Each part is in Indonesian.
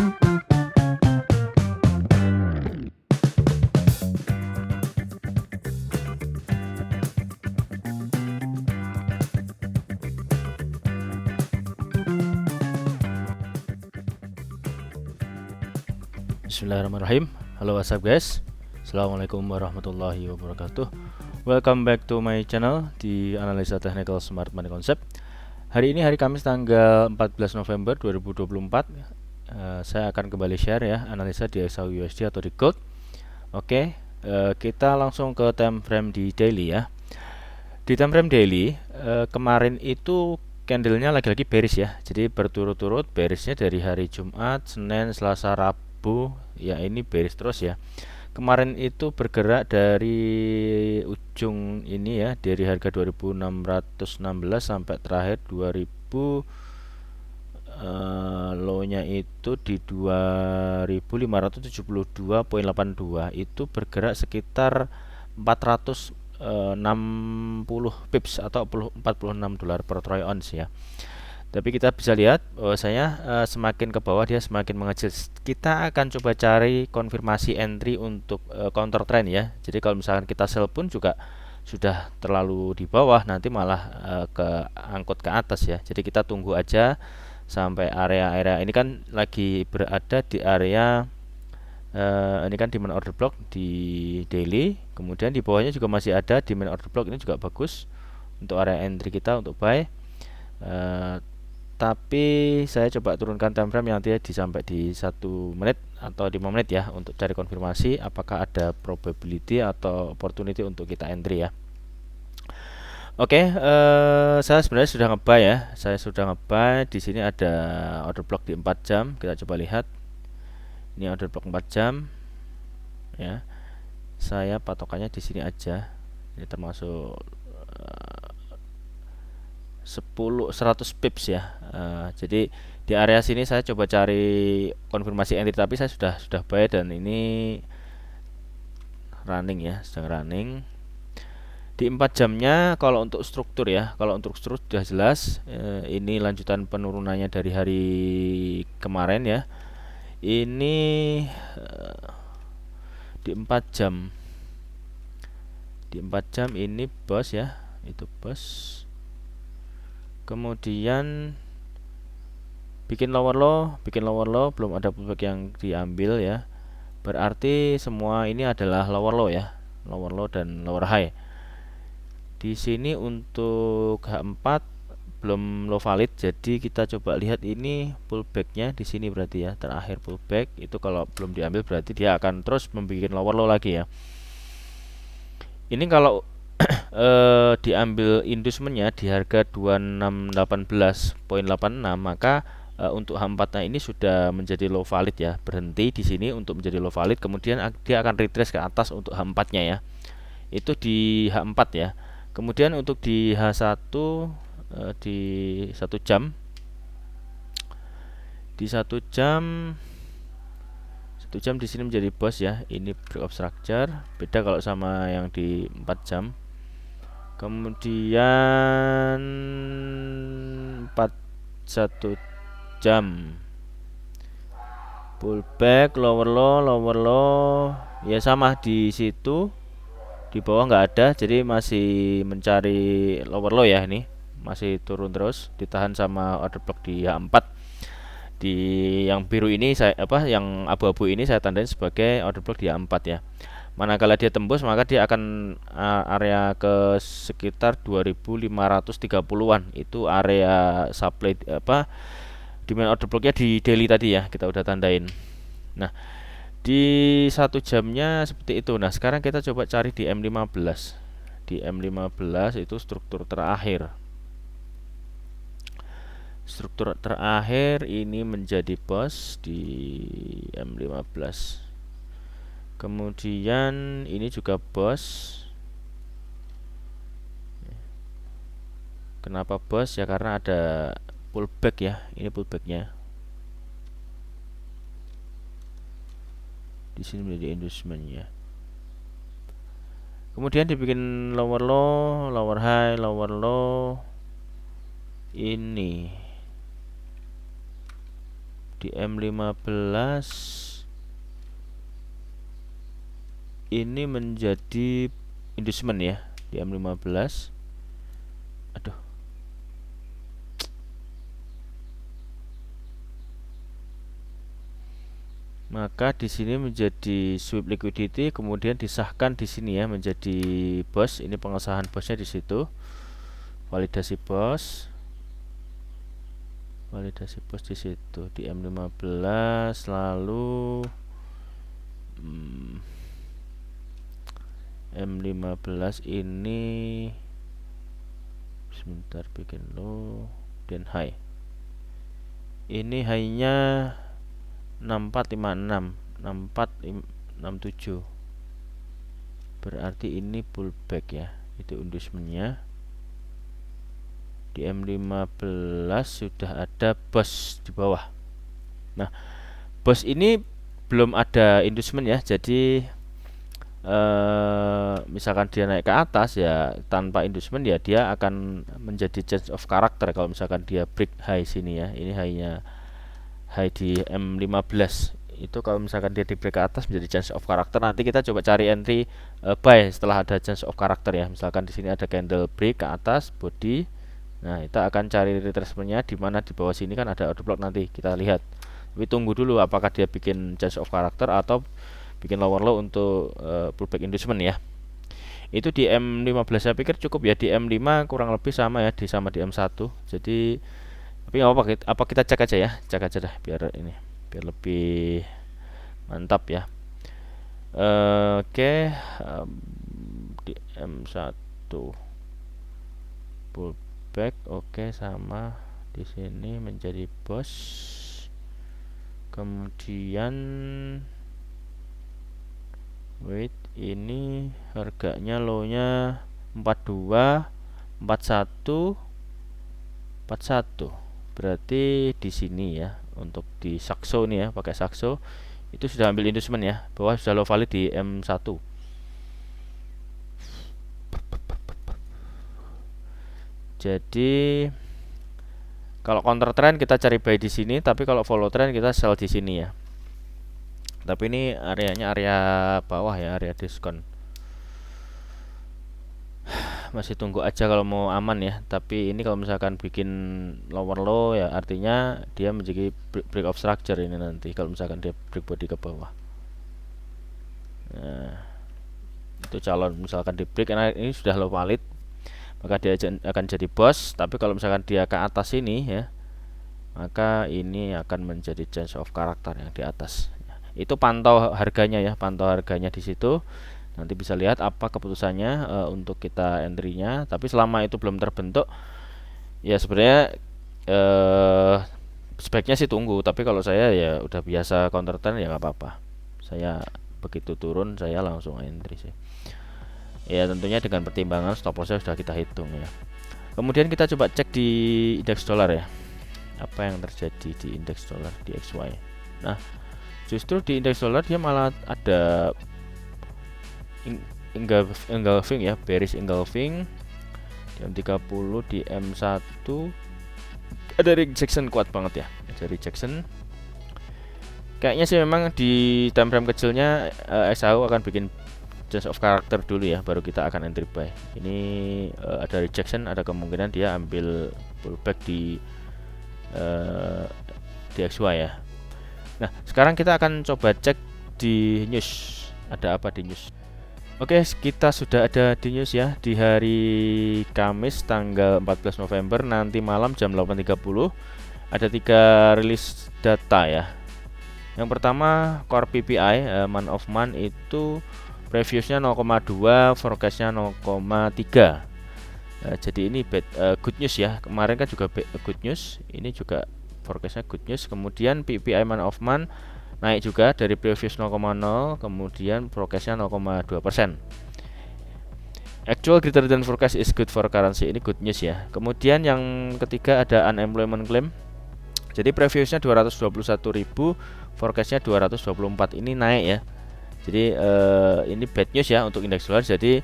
Bismillahirrahmanirrahim. Halo, what's up guys? Assalamualaikum warahmatullahi wabarakatuh. Welcome back to my channel di Analisa Technical Smart Money Concept. Hari ini hari Kamis tanggal 14 November 2024. Saya akan kembali share ya analisa di XAU USD atau di gold. Oke, kita langsung ke time frame di daily ya. Di time frame daily kemarin itu candlenya lagi-lagi bearish ya. Jadi berturut-turut bearishnya dari hari Jumat, Senin, Selasa, Rabu. Ya ini bearish terus ya. Kemarin itu bergerak dari ujung ini ya, dari harga 2616 sampai terakhir 2000, low-nya itu di 2572.82, itu bergerak sekitar 460 pips atau 46 dolar per troy ounce ya. Tapi kita bisa lihat bahwasanya semakin ke bawah dia semakin mengecil. Kita akan coba cari konfirmasi entry untuk counter trend ya. Jadi kalau misalkan kita sell pun juga sudah terlalu di bawah, nanti malah angkut ke atas ya. Jadi kita tunggu aja sampai area-area ini kan lagi berada di area ini kan demand order block di daily. Kemudian di bawahnya juga masih ada demand order block, ini juga bagus untuk area entry kita untuk buy. Tapi saya coba turunkan time frame yang nanti sampai di 1 menit atau 5 menit ya, untuk cari konfirmasi apakah ada probability atau opportunity untuk kita entry ya. Oke, saya sebenarnya sudah nge-buy ya. Saya sudah nge-buy. Di sini ada order block di 4 jam. Kita coba lihat. Ini order block 4 jam ya. Saya patokannya di sini aja. Ini termasuk 100 pips ya. Jadi di area sini saya coba cari konfirmasi entry, tapi saya sudah buy dan ini running ya, sedang running. Di 4 jamnya kalau untuk struktur ya, kalau untuk struktur sudah jelas. Ini lanjutan penurunannya dari hari kemarin ya. Ini di 4 jam. Di 4 jam ini bos ya, itu bos. Kemudian bikin lower low, belum ada pullback yang diambil ya. Berarti semua ini adalah lower low ya, lower low dan lower high. Di sini untuk H4 belum low valid, jadi kita coba lihat ini pullbacknya di sini berarti ya, terakhir pullback itu kalau belum diambil berarti dia akan terus membuat lower low lagi ya. Ini kalau diambil inducementnya di harga 2618.86, maka untuk H4-nya ini sudah menjadi low valid ya, berhenti di sini untuk menjadi low valid. Kemudian dia akan retrace ke atas untuk H4-nya ya. Itu di H4 ya. Kemudian untuk di H1 di 1 jam. Di 1 jam di sini menjadi bos ya. Ini break of structure, beda kalau sama yang di 4 jam. Kemudian 1 jam pullback, lower low ya, sama di situ. Di bawah nggak ada, jadi masih mencari lower low ya. Ini masih turun terus, ditahan sama order block di H4. Di yang biru ini yang abu-abu ini saya tandain sebagai order block di H4 ya. Manakala dia tembus, maka dia akan area ke sekitar 2530-an. Itu area supply demand order blocknya di daily tadi ya, kita udah tandain. Nah, di 1 jamnya seperti itu. Nah, sekarang kita coba cari di M15. Di M15 itu struktur terakhir. Struktur terakhir ini menjadi bos di M15. Kemudian ini juga bos. Kenapa bos ya? Karena ada pullback ya. Ini pullbacknya. Di sini menjadi inducement ya. Kemudian dibikin lower low, lower high, lower low. Ini Di M15 ini menjadi inducement ya, di M15. Aduh. Maka di sini menjadi sweep liquidity, kemudian disahkan di sini ya menjadi BOS. Ini pengesahan BOSnya di situ. Validasi BOS. Validasi BOS di situ di M15, lalu M15 ini sebentar bikin low dan high. Ini high-nya 6456, 6467. Berarti ini pullback ya. Itu inducement-nya. Di M15 sudah ada BOS di bawah. Nah, BOS ini belum ada inducement ya. Jadi misalkan dia naik ke atas ya tanpa inducement ya dia akan menjadi change of character kalau misalkan dia break high sini ya. Ini high-nya high di M15 itu kalau misalkan dia di break ke atas menjadi change of character. Nanti kita coba cari entry buy setelah ada change of character ya. Misalkan di sini ada candle break ke atas body. Nah, kita akan cari retracement-nya di mana di bawah sini kan ada order block, nanti kita lihat. Tapi tunggu dulu apakah dia bikin change of character atau bikin lower low untuk pullback inducement ya. Itu di M15 saya pikir cukup ya. Di M5 kurang lebih sama ya, sama di M1. Jadi tapi nggak apa-apa, apa kita cek aja ya, cek aja dah biar ini biar lebih mantap ya. Oke, di M1 pullback, oke, sama di sini menjadi BOS. Kemudian wait, ini harganya low-nya 42, 41, 41. Berarti di sini ya, untuk di Saxo nih ya, pakai Saxo itu sudah ambil inducement ya, bawah sudah low valid di M1. Jadi kalau counter trend kita cari buy di sini, tapi kalau follow trend kita sell di sini ya. Tapi ini areanya area bawah ya, area diskon. Masih tunggu aja kalau mau aman ya. Tapi ini kalau misalkan bikin lower low ya artinya dia menjadi break of structure ini nanti kalau misalkan dia break body ke bawah. Nah, itu calon misalkan di break karena ini sudah low valid, maka dia akan jadi BOS. Tapi kalau misalkan dia ke atas ini ya, maka ini akan menjadi change of character yang di atas. Itu pantau harganya ya, pantau harganya di situ. Nanti bisa lihat apa keputusannya untuk kita entry-nya. Tapi selama itu belum terbentuk, ya sebenarnya sebaiknya sih tunggu. Tapi kalau saya ya udah biasa counter trend ya nggak apa-apa. Saya begitu turun saya langsung entry sih. Ya tentunya dengan pertimbangan stop loss sudah kita hitung ya. Kemudian kita coba cek di indeks dolar ya. Apa yang terjadi di indeks dolar di XY. Nah, justru di indeks dolar dia malah ada engulfing ya, bearish engulfing di M30, di M1 ada rejection kuat banget ya, ada rejection. Kayaknya sih memang di time frame kecilnya SAU akan bikin change of character dulu ya, baru kita akan entry buy. Ini ada rejection, ada kemungkinan dia ambil pullback di XY ya. Nah, sekarang kita akan coba cek di news, ada apa di news. Oke, kita sudah ada di news ya, di hari Kamis tanggal 14 November nanti malam jam 8.30 ada 3 rilis data ya. Yang pertama core PPI month of month itu previousnya 0,2, forecastnya 0,3. Jadi ini good news ya. Kemarin kan juga good news, ini juga forecastnya good news. Kemudian PPI month of month naik juga dari previous 0,0, kemudian forecastnya 0,2%. Actual greater than forecast is good for currency, ini good news ya. Kemudian yang ketiga ada unemployment claim. Jadi previousnya 221.000, forecastnya 224, ini naik ya. Jadi ini bad news ya untuk indeks dolar. Jadi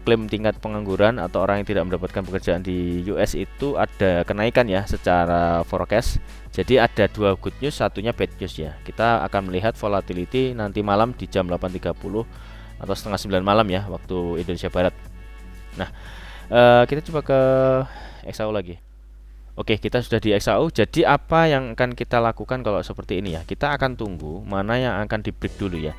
klaim tingkat pengangguran atau orang yang tidak mendapatkan pekerjaan di US itu ada kenaikan ya secara forecast. Jadi ada dua good news, satunya bad news ya. Kita akan melihat volatility nanti malam di jam 8.30 atau setengah 9 malam ya waktu Indonesia Barat. Nah, kita coba ke XAU lagi. Oke, kita sudah di XAU. Jadi apa yang akan kita lakukan kalau seperti ini ya? Kita akan tunggu mana yang akan di break dulu ya.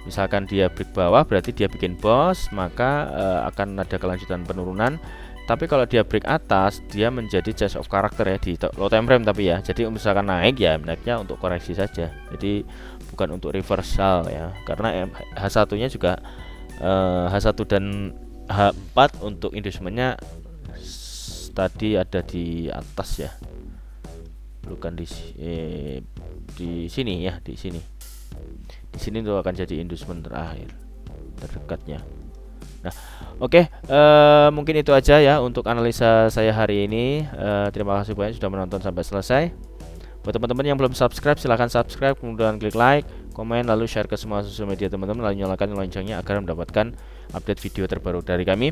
Misalkan dia break bawah berarti dia bikin boss, maka akan ada kelanjutan penurunan. Tapi kalau dia break atas, dia menjadi change of character ya di low time frame tapi ya. Jadi misalkan naik ya naiknya untuk koreksi saja. Jadi bukan untuk reversal ya. Karena H1-nya juga H1 dan H4 untuk inducementnya tadi ada di atas ya. Bukan di sini ya, di sini. Di sini itu akan jadi inducement terakhir terdekatnya. Nah, oke, mungkin itu aja ya untuk analisa saya hari ini. Terima kasih banyak sudah menonton sampai selesai. Buat teman-teman yang belum subscribe, silahkan subscribe, kemudian klik like, komen, lalu share ke semua sosial media teman-teman, lalu nyalakan loncengnya agar mendapatkan update video terbaru dari kami.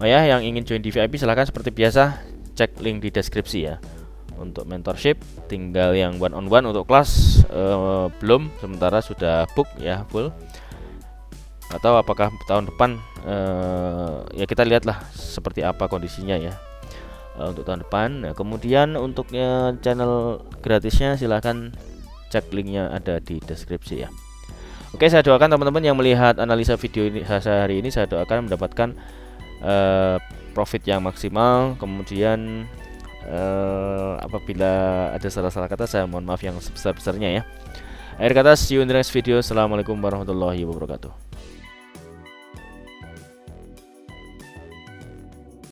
Oh ya, yang ingin join di VIP silahkan seperti biasa cek link di deskripsi ya. Untuk mentorship tinggal yang one on one, untuk kelas belum, sementara sudah book ya full. Atau apakah tahun depan ya kita lihatlah seperti apa kondisinya ya untuk tahun depan. Nah, kemudian untuk channel gratisnya silahkan cek linknya ada di deskripsi ya. Oke, saya doakan teman-teman yang melihat analisa video ini saya hari ini, saya doakan mendapatkan profit yang maksimal. Kemudian apabila ada salah-salah kata saya mohon maaf yang sebesar-besarnya ya. Akhir kata, see you in the next video. Assalamualaikum warahmatullahi wabarakatuh.